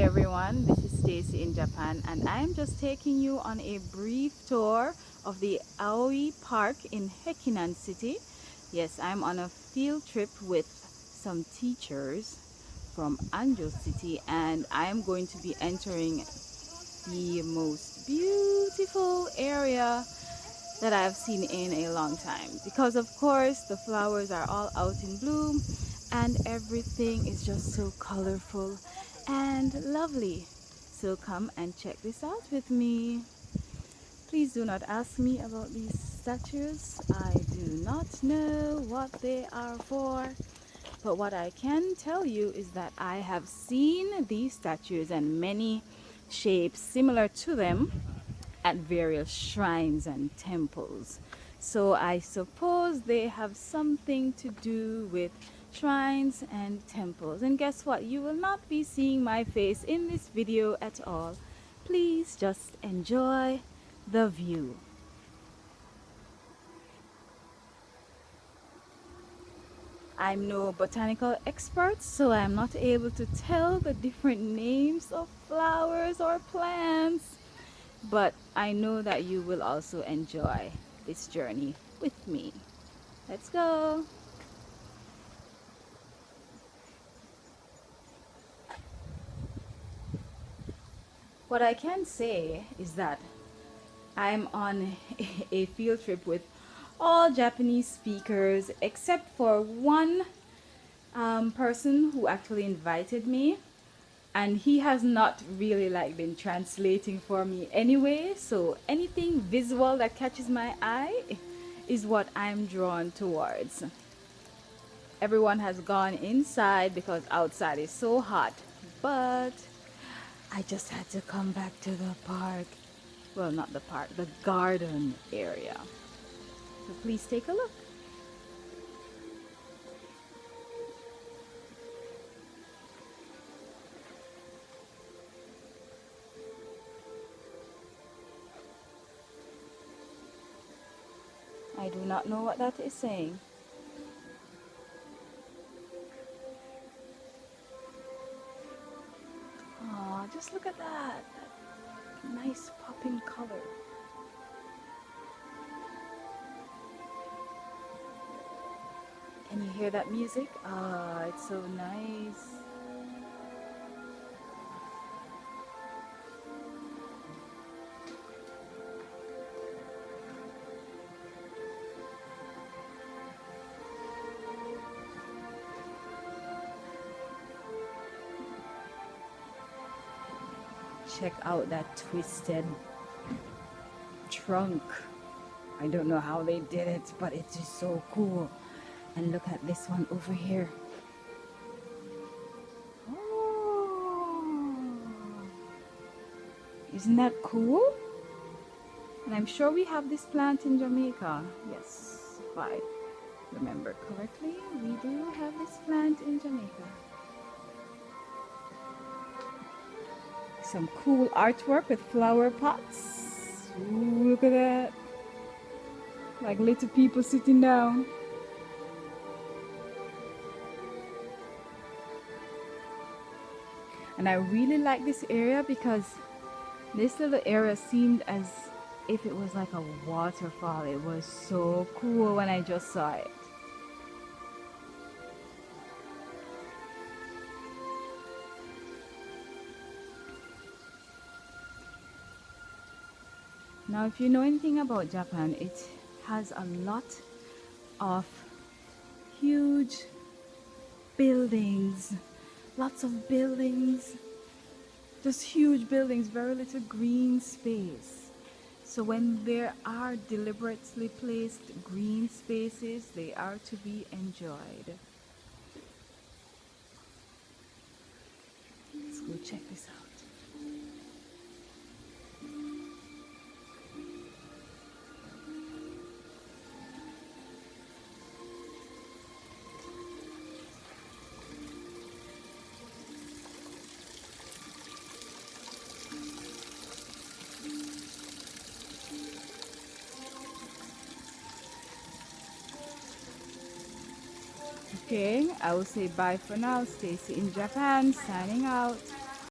everyone, this is Stacy in Japan, and I'm just taking you on a brief tour of the Aoi Park in Hekinan City. Yes, I'm on a field trip with some teachers from Anjo City, and I'm going to be entering the most beautiful area that I've seen in a long time, because of course the flowers are all out in bloom and everything is just so colorful and lovely. So come and check this out with me. Please do not ask me about these statues. I do not know what they are for, but what I can tell you is that I have seen these statues and many shapes similar to them at various shrines and temples. So I suppose they have something to do with shrines and temples. And guess what? You will not be seeing my face in this video at all. Please just enjoy the view. I'm no botanical expert, so I'm not able to tell the different names of flowers or plants. But I know that you will also enjoy this journey with me. Let's go! What I can say is that I'm on a field trip with all Japanese speakers except for one person who actually invited me, and he has not really been translating for me anyway, so anything visual that catches my eye is what I'm drawn towards. Everyone has gone inside because outside is so hot, but I just had to come back to the park. Well, not the park, the garden area. So please take a look. I do not know what that is saying. Oh, just look at that. That nice popping color. Can you hear that music? Ah, it's so nice. Check out that twisted trunk. I don't know how they did it, but it is so cool. And look at this one over here. Oh, isn't that cool? And I'm sure we have this plant in Jamaica. Yes, if I remember correctly, we do have this plant in Jamaica. Some cool artwork with flower pots. Ooh, look at that. Like little people sitting down. And I really like this area because this little area seemed as if it was like a waterfall. It was so cool when I just saw it. Now, if you know anything about Japan, it has a lot of huge buildings, lots of buildings, just huge buildings, very little green space. So when there are deliberately placed green spaces, they are to be enjoyed. Let's go check this out. Okay, I will say bye for now. Stacy in Japan, signing out.